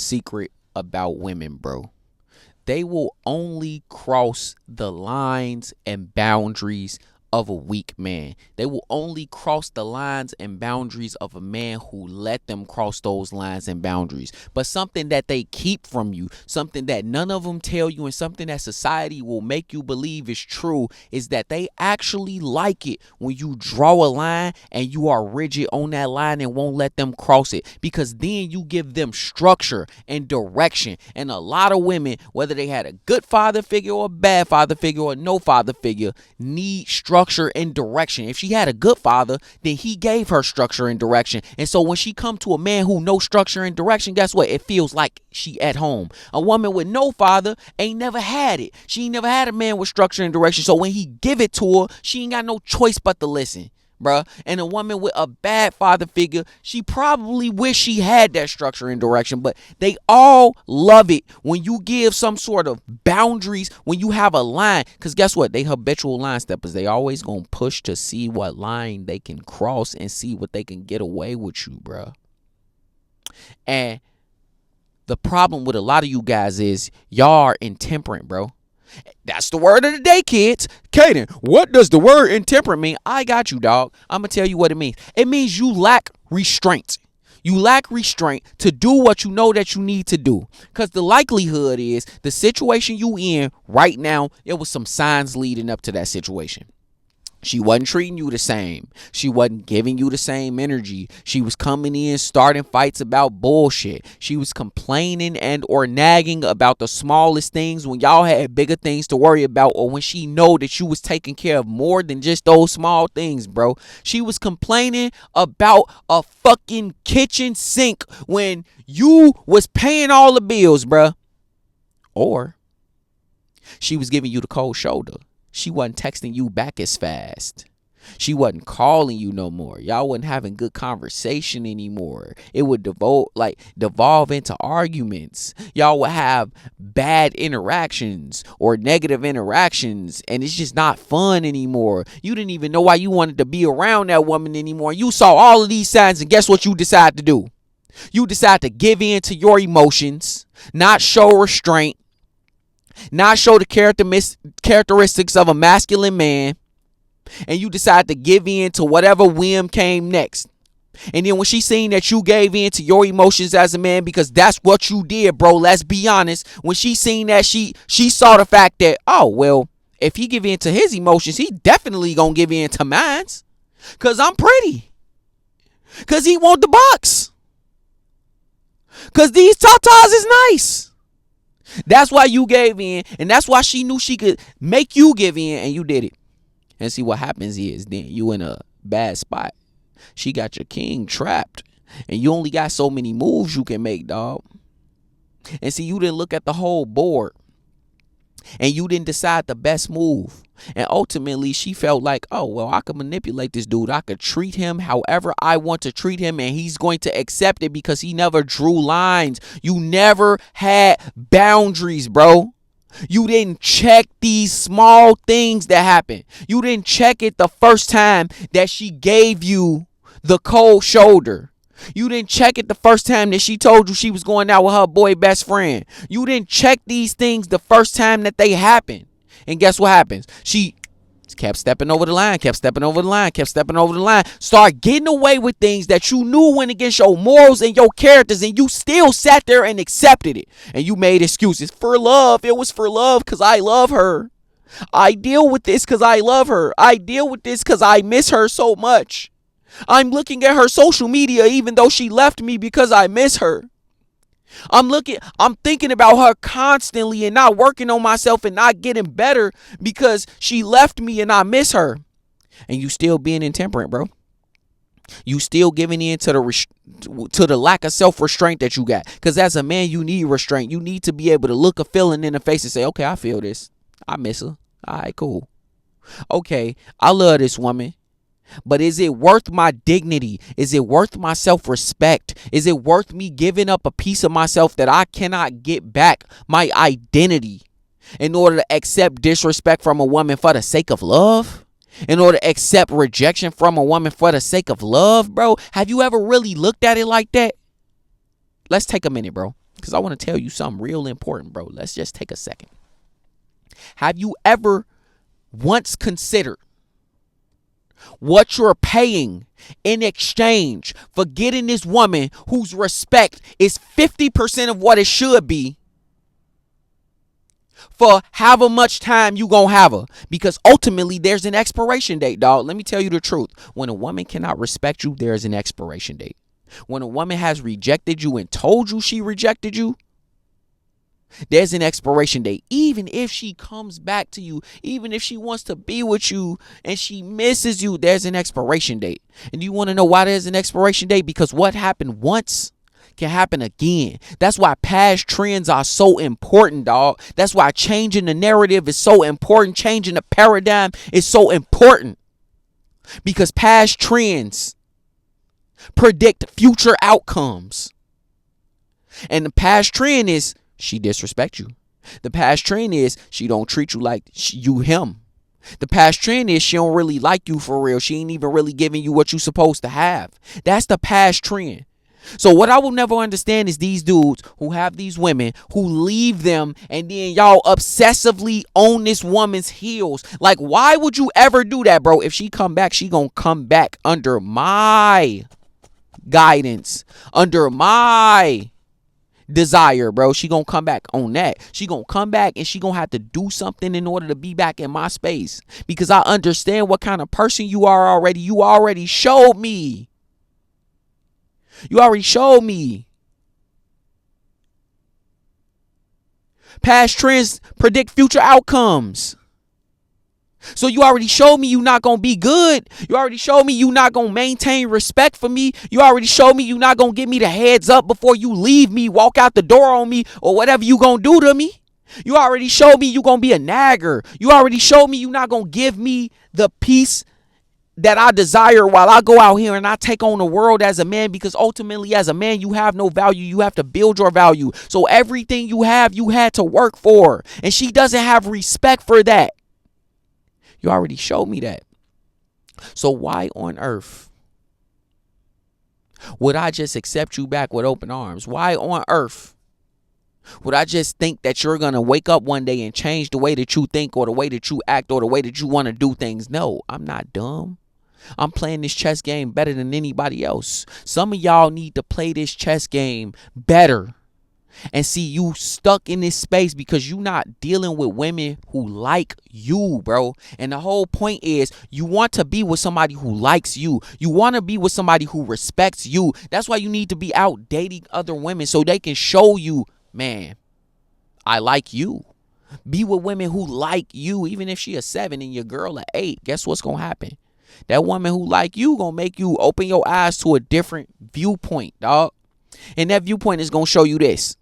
secret about women, bro. They will only cross the lines and boundaries of a weak man. They will only cross the lines and boundaries of a man who let them cross those lines and boundaries. But something that they keep from you, something that none of them tell you, and something that society will make you believe is true, is that they actually like it when you draw a line and you are rigid on that line and won't let them cross it, because then you give them structure and direction. And a lot of women, whether they had a good father figure or a bad father figure or no father figure, need structure and direction. If she had a good father, then he gave her structure and direction. And so when she come to a man who knows structure and direction, guess what? It feels like she at home. A woman with no father ain't never had it. She ain't never had a man with structure and direction. So when he give it to her, she ain't got no choice but to listen. Bruh. And a woman with a bad father figure, she probably wish she had that structure and direction, but they all love it when you give some sort of boundaries, when you have a line, because guess what? They habitual line steppers. They always gonna push to see what line they can cross and see what they can get away with you, bruh. And the problem with a lot of you guys is y'all are intemperate, bro. That's the word of the day, kids. Kaden, what does the word intemperate mean? I got you, dog. I'm going to tell you what it means. It means you lack restraint. You lack restraint to do what you know that you need to do. Because the likelihood is the situation you in right now, there was some signs leading up to that situation. She wasn't treating you the same. She wasn't giving you the same energy. She was coming in starting fights about bullshit. She was complaining and or nagging about the smallest things when y'all had bigger things to worry about, or when she know that you was taking care of more than just those small things, bro. She was complaining about a fucking kitchen sink when you was paying all the bills, bro. Or she was giving you the cold shoulder. She wasn't texting you back as fast. She wasn't calling you no more. Y'all wasn't having good conversation anymore. It would devolve into arguments. Y'all would have bad interactions or negative interactions, and it's just not fun anymore. You didn't even know why you wanted to be around that woman anymore. You saw all of these signs, and guess what you decide to do? You decide to give in to your emotions, not show restraint, not show the characteristics of a masculine man, and you decide to give in to whatever whim came next. And then when she seen that you gave in to your emotions as a man, because that's what you did, bro, let's be honest. When she seen that, she saw the fact that, oh, well, if he give in to his emotions, he definitely gonna give in to mine, because I'm pretty, because he want the box, because these tatas is nice. That's why you gave in, and that's why she knew she could make you give in, and you did it. And see, what happens is then you in a bad spot. She got your king trapped, and you only got so many moves you can make, dog. And see, you didn't look at the whole board, and you didn't decide the best move. And ultimately, she felt like, oh, well, I could manipulate this dude. I could treat him however I want to treat him, and he's going to accept it because he never drew lines. You never had boundaries, bro. You didn't check these small things that happen. You didn't check it the first time that she gave you the cold shoulder. You didn't check it the first time that she told you she was going out with her boy best friend. You didn't check these things the first time that they happened. And guess what happens? She kept stepping over the line, Start getting away with things that you knew went against your morals and your characters, and you still sat there and accepted it. And you made excuses for love. It was for love because I love her. I deal with this because I love her. I deal with this because I miss her so much. I'm looking at her social media even though she left me because I miss her. I'm thinking about her constantly and not working on myself and not getting better because she left me and I miss her. And you still being intemperate, bro. You still giving in to the lack of self-restraint that you got. Because as a man, you need restraint. You need to be able to look a feeling in the face and say, okay, I feel this. I miss her. All right, cool. Okay, I love this woman. But is it worth my dignity? Is it worth my self-respect? Is it worth me giving up a piece of myself that I cannot get back, my identity, in order to accept disrespect from a woman for the sake of love? In order to accept rejection from a woman for the sake of love, bro? Have you ever really looked at it like that? Let's take a minute, bro. because I want to tell you something real important, bro. Let's just take a second. Have you ever once considered what you're paying in exchange for getting this woman whose respect is 50% of what it should be, for however much time you gonna have her? Because ultimately there's an expiration date, dog. Let me tell you the truth. When a woman cannot respect you, there's an expiration date. When a woman has rejected you and told you she rejected you, there's an expiration date. Even if she comes back to you, even if she wants to be with you and she misses you, there's an expiration date. And you want to know why there's an expiration date? Because what happened once can happen again. That's why past trends are so important, dog. That's why changing the narrative is so important. Changing the paradigm is so important. Because past trends predict future outcomes. And the past trend is she disrespect you. The past trend is she don't treat you like you him. The past trend is she don't really like you for real. She ain't even really giving you what you supposed to have. That's the past trend. So what I will never understand is these dudes who have these women who leave them and then y'all obsessively own this woman's heels. Like, why would you ever do that, bro? If she come back, she gonna come back under my guidance, under my desire, bro. She gonna come back on that. She gonna come back and she gonna have to do something in order to be back in my space, because I understand what kind of person you are already. You already showed me. You already showed me. Past trends predict future outcomes. So you already showed me you not going to be good. You already showed me you not going to maintain respect for me. You already showed me you not going to give me the heads up before you leave me, walk out the door on me, or whatever you going to do to me. You already showed me you going to be a nagger. You already showed me you not going to give me the peace that I desire while I go out here and I take on the world as a man, because ultimately as a man you have no value. You have to build your value. So everything you have, you had to work for, and she doesn't have respect for that. You already showed me that. So why on earth would I just accept you back with open arms? Why on earth would I just think that you're going to wake up one day and change the way that you think or the way that you act or the way that you want to do things? No, I'm not dumb. I'm playing this chess game better than anybody else. Some of y'all need to play this chess game better. And see, you stuck in this space because you not dealing with women who like you, bro. And the whole point is you want to be with somebody who likes you. You want to be with somebody who respects you. That's why you need to be out dating other women so they can show you, man, I like you. Be with women who like you. Even if she a 7 and your girl a 8, guess what's going to happen? That woman who like you going to make you open your eyes to a different viewpoint, dog. And that viewpoint is going to show you this.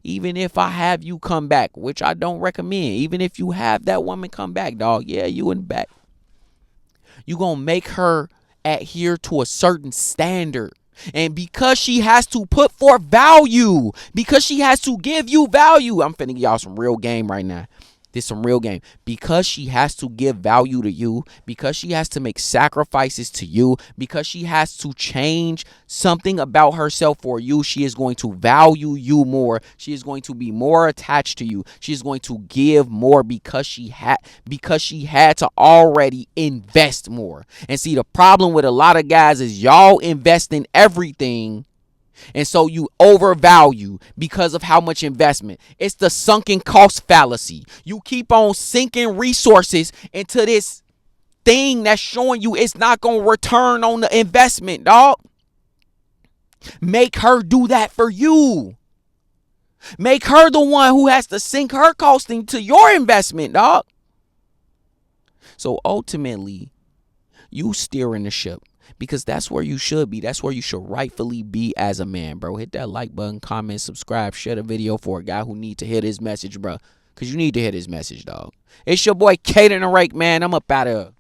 Even if I have you come back, which I don't recommend, even if you have that woman come back, dog, yeah, you in back. You going to make her adhere to a certain standard. And because she has to put forth value, because she has to give you value, I'm finna give y'all some real game right now. This some real game. Because she has to give value to you, because she has to make sacrifices to you, because she has to change something about herself for you, she is going to value you more. She is going to be more attached to you. She is going to give more because she had to already invest more. And see, the problem with a lot of guys is y'all invest in everything, and so you overvalue because of how much investment. It's the sunken cost fallacy. You keep on sinking resources into this thing that's showing you it's not going to return on the investment, dog. Make her do that for you. Make her the one who has to sink her cost into your investment, dog. So ultimately, you steering the ship. Because that's where you should be. That's where you should rightfully be as a man, bro. Hit that like button, comment, subscribe, share the video for a guy who need to hear this message, bro. Because you need to hear this message, dog. It's your boy, Kaden the Rake, man. I'm up out of here.